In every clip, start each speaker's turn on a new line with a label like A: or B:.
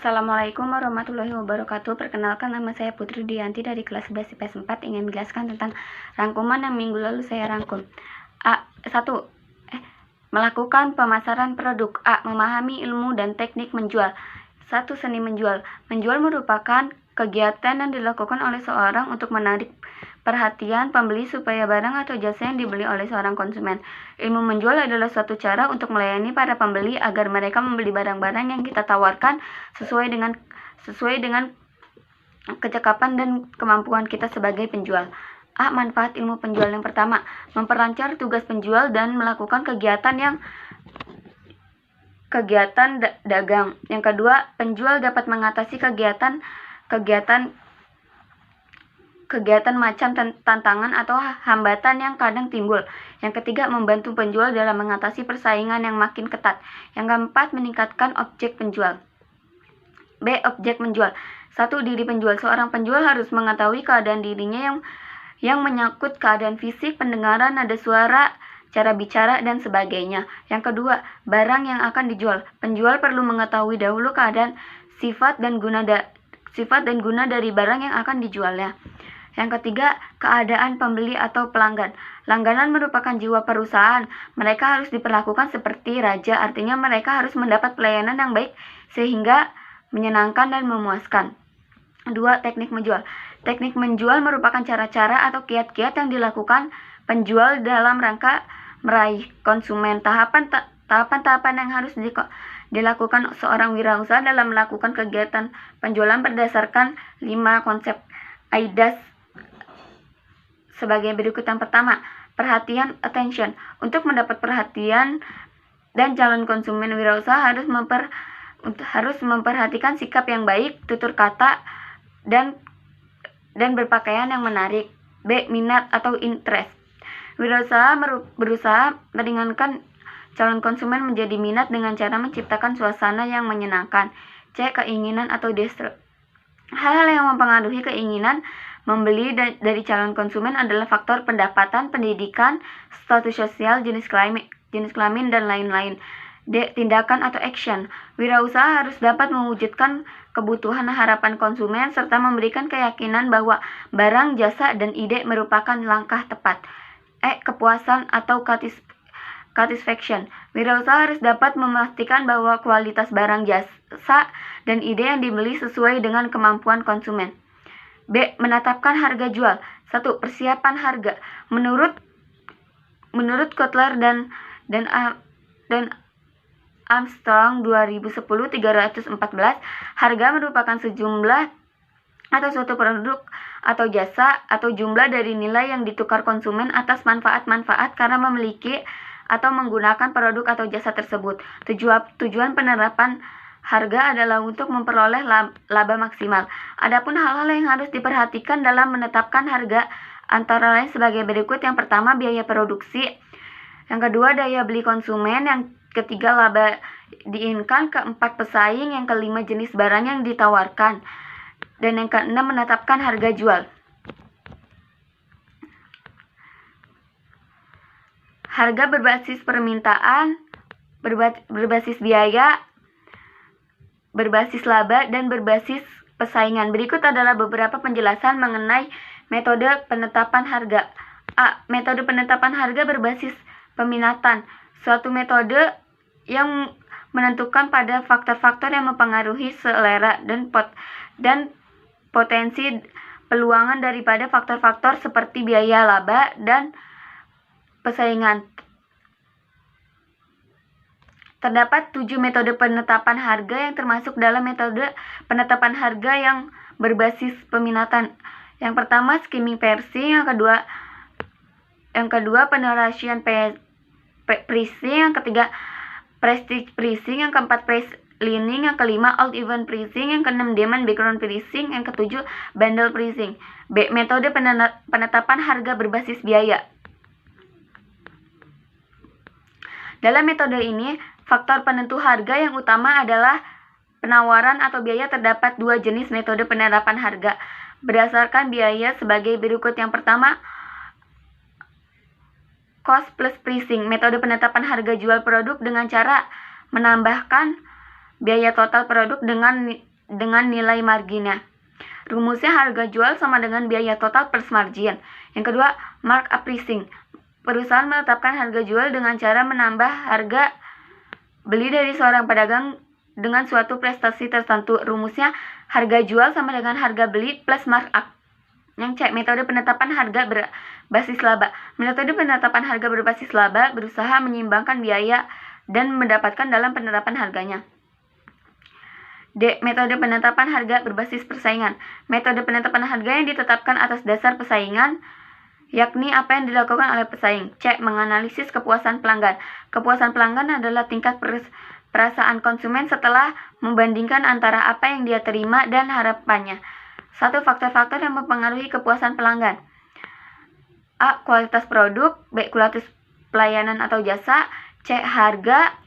A: Assalamualaikum warahmatullahi wabarakatuh. Perkenalkan, nama saya Putri Dianti dari kelas 11 IPS 4. Ingin menjelaskan tentang rangkuman yang minggu lalu saya rangkum. 1. Melakukan pemasaran produk. Memahami ilmu dan teknik menjual. 1. Seni menjual. Menjual merupakan kegiatan yang dilakukan oleh seorang untuk menarik perhatian pembeli supaya barang atau jasa yang dibeli oleh seorang konsumen. Ilmu menjual adalah suatu cara untuk melayani para pembeli agar mereka membeli barang-barang yang kita tawarkan sesuai dengan kecakapan dan kemampuan kita sebagai penjual. Manfaat ilmu penjual. Yang pertama, memperlancar tugas penjual dan melakukan kegiatan dagang. Yang kedua, penjual dapat mengatasi kegiatan macam tantangan atau hambatan yang kadang timbul. Yang ketiga, membantu penjual dalam mengatasi persaingan yang makin ketat. Yang keempat, meningkatkan objek penjual. Objek menjual. 1. Diri penjual. Seorang penjual harus mengetahui keadaan dirinya yang menyangkut keadaan fisik, pendengaran, nada suara, cara bicara, dan sebagainya. Yang kedua, barang yang akan dijual. Penjual perlu mengetahui dahulu keadaan, sifat dan guna dari barang yang akan dijualnya. Yang ketiga, keadaan pembeli atau pelanggan. Langganan merupakan jiwa perusahaan. Mereka harus diperlakukan seperti raja, artinya mereka harus mendapat pelayanan yang baik sehingga menyenangkan dan memuaskan. 2. Teknik menjual. Teknik menjual merupakan cara-cara atau kiat-kiat yang dilakukan penjual dalam rangka meraih konsumen. Tahapan-tahapan yang harus dilakukan seorang wirausaha dalam melakukan kegiatan penjualan berdasarkan 5 konsep AIDAS sebagai berikut. Yang pertama, perhatian, attention. Untuk mendapat perhatian dan calon konsumen, wirausaha harus memperhatikan sikap yang baik, tutur kata, dan berpakaian yang menarik. Minat atau interest. Wirausaha berusaha meringankan calon konsumen menjadi minat dengan cara menciptakan suasana yang menyenangkan. Keinginan atau desire. Hal-hal yang mempengaruhi keinginan membeli dari calon konsumen adalah faktor pendapatan, pendidikan, status sosial, jenis kelamin, dan lain-lain. Tindakan atau action. Wirausaha harus dapat mewujudkan kebutuhan harapan konsumen serta memberikan keyakinan bahwa barang, jasa, dan ide merupakan langkah tepat. Kepuasan atau satisfaction. Wirausaha harus dapat memastikan bahwa kualitas barang, jasa, dan ide yang dibeli sesuai dengan kemampuan konsumen. Menetapkan harga jual. 1. Persiapan harga. Menurut Kotler dan Armstrong 2010-314, harga merupakan sejumlah atau suatu produk atau jasa atau jumlah dari nilai yang ditukar konsumen atas manfaat-manfaat karena memiliki atau menggunakan produk atau jasa tersebut. Tujuan penerapan harga adalah untuk memperoleh laba maksimal. Adapun hal-hal yang harus diperhatikan dalam menetapkan harga antara lain sebagai berikut. Yang pertama, biaya produksi. Yang kedua, daya beli konsumen. Yang ketiga, laba diinginkan. Keempat, pesaing. Yang kelima, jenis barang yang ditawarkan. Dan yang keenam, menetapkan harga jual. Harga berbasis permintaan, berbasis biaya, berbasis laba, dan berbasis pesaingan. Berikut adalah beberapa penjelasan mengenai metode penetapan harga. Metode penetapan harga berbasis peminatan. Suatu metode yang menentukan pada faktor-faktor yang mempengaruhi selera dan potensi peluangan daripada faktor-faktor seperti biaya, laba, dan pesaingan. Terdapat 7 metode penetapan harga yang termasuk dalam metode penetapan harga yang berbasis peminatan. Yang pertama, skimming pricing. Yang kedua, penetrasian pricing. Yang ketiga, prestige pricing. Yang keempat, price leaning. Yang kelima, old event pricing. Yang keenam, demand background pricing. Yang ketujuh, bundle pricing. Metode penetapan harga berbasis biaya. Dalam metode ini, faktor penentu harga yang utama adalah penawaran atau biaya. Terdapat 2 jenis metode penerapan harga berdasarkan biaya sebagai berikut. Yang pertama, cost plus pricing. Metode penetapan harga jual produk dengan cara menambahkan biaya total produk dengan dengan nilai marginnya. Rumusnya harga jual sama dengan biaya total plus margin. Yang kedua, markup pricing. Perusahaan menetapkan harga jual dengan cara menambah harga beli dari seorang pedagang dengan suatu prestasi tertentu. Rumusnya harga jual sama dengan harga beli plus markup. Yang C, metode penetapan harga berbasis laba. Metode penetapan harga berbasis laba berusaha menyeimbangkan biaya dan mendapatkan dalam penerapan harganya. D. Metode penetapan harga berbasis persaingan. Metode penetapan harga yang ditetapkan atas dasar persaingan, yakni apa yang dilakukan oleh pesaing. C. Menganalisis kepuasan pelanggan. Kepuasan pelanggan adalah tingkat perasaan konsumen setelah membandingkan antara apa yang dia terima dan harapannya. Satu faktor-faktor yang mempengaruhi kepuasan pelanggan. A. Kualitas produk. B. Kualitas pelayanan atau jasa. C. Harga.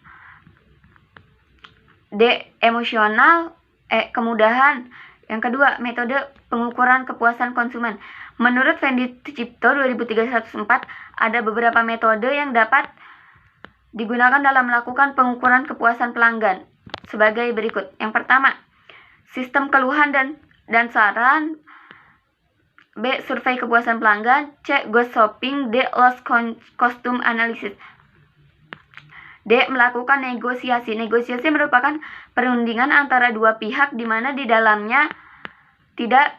A: D. Emosional. E. Kemudahan. Yang kedua, metode pengukuran kepuasan konsumen. Menurut Fendi Cipto 2003-104, ada beberapa metode yang dapat digunakan dalam melakukan pengukuran kepuasan pelanggan sebagai berikut. Yang pertama, sistem keluhan dan saran. B. Survei kepuasan pelanggan. C. Ghost shopping. D. Loss costume analysis. D. Melakukan negosiasi. Negosiasi merupakan perundingan antara dua pihak di mana di dalamnya tidak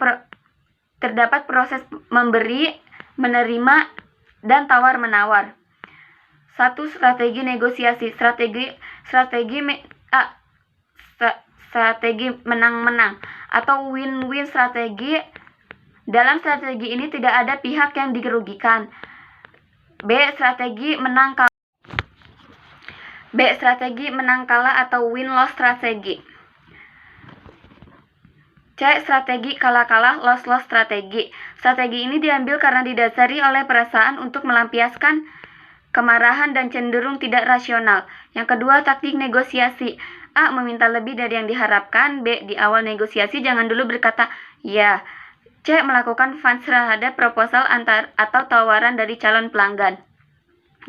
A: terdapat proses memberi, menerima, dan tawar-menawar. 1. Strategi negosiasi. Strategi menang-menang atau win-win strategi. Dalam strategi ini tidak ada pihak yang dirugikan. B. Strategi menang kalah atau win-loss strategi. C. Strategi kalah-kalah, loss-loss strategi. Strategi ini diambil karena didasari oleh perasaan untuk melampiaskan kemarahan dan cenderung tidak rasional. Yang kedua, taktik negosiasi. A. Meminta lebih dari yang diharapkan. B. Di awal negosiasi jangan dulu berkata ya. C. Melakukan fans terhadap proposal atau tawaran dari calon pelanggan.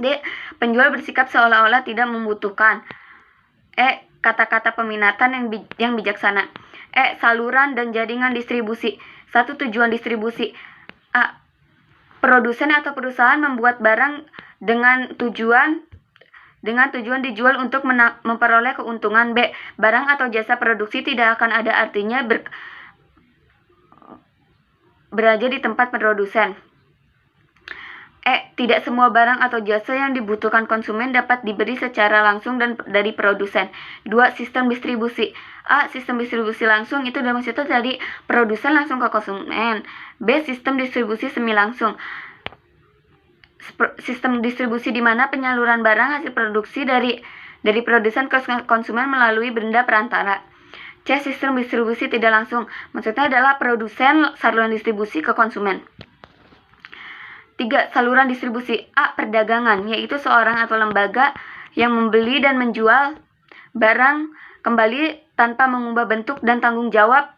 A: D. Penjual bersikap seolah-olah tidak membutuhkan. E. Kata-kata peminatan yang bijaksana. E. Saluran dan jaringan distribusi. 1. Tujuan distribusi. A. Produsen atau perusahaan membuat barang dengan tujuan dijual untuk memperoleh keuntungan. B. Barang atau jasa produksi tidak akan ada artinya berada di tempat produsen. E. Tidak semua barang atau jasa yang dibutuhkan konsumen dapat diberi secara langsung dan dari produsen. 2. Sistem distribusi. A. Sistem distribusi langsung itu maksudnya dari produsen langsung ke konsumen. B. Sistem distribusi semi langsung. Sistem distribusi di mana penyaluran barang hasil produksi dari produsen ke konsumen melalui benda perantara. C. Sistem distribusi tidak langsung. Maksudnya adalah produsen saluran distribusi ke konsumen. 3. Saluran distribusi. A. Perdagangan, yaitu seorang atau lembaga yang membeli dan menjual barang kembali tanpa mengubah bentuk dan tanggung jawab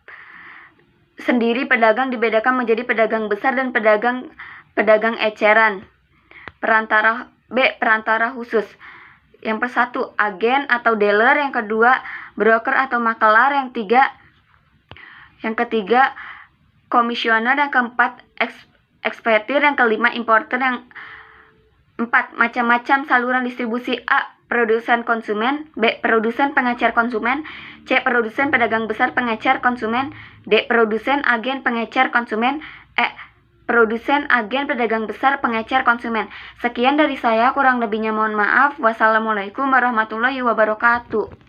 A: sendiri. Pedagang dibedakan menjadi pedagang besar dan pedagang eceran. Perantara khusus. Yang ke-1, agen atau dealer. Yang kedua, broker atau makelar. Yang ketiga, komisioner. Yang keempat, ekspektir. Yang kelima, importer. Yang 4, macam-macam saluran distribusi. A. Produsen konsumen. B. Produsen pengecer konsumen. C. Produsen pedagang besar pengecer konsumen. D. Produsen agen pengecer konsumen. E. Produsen agen pedagang besar pengecer konsumen. Sekian dari saya, kurang lebihnya mohon maaf. Wassalamualaikum warahmatullahi wabarakatuh.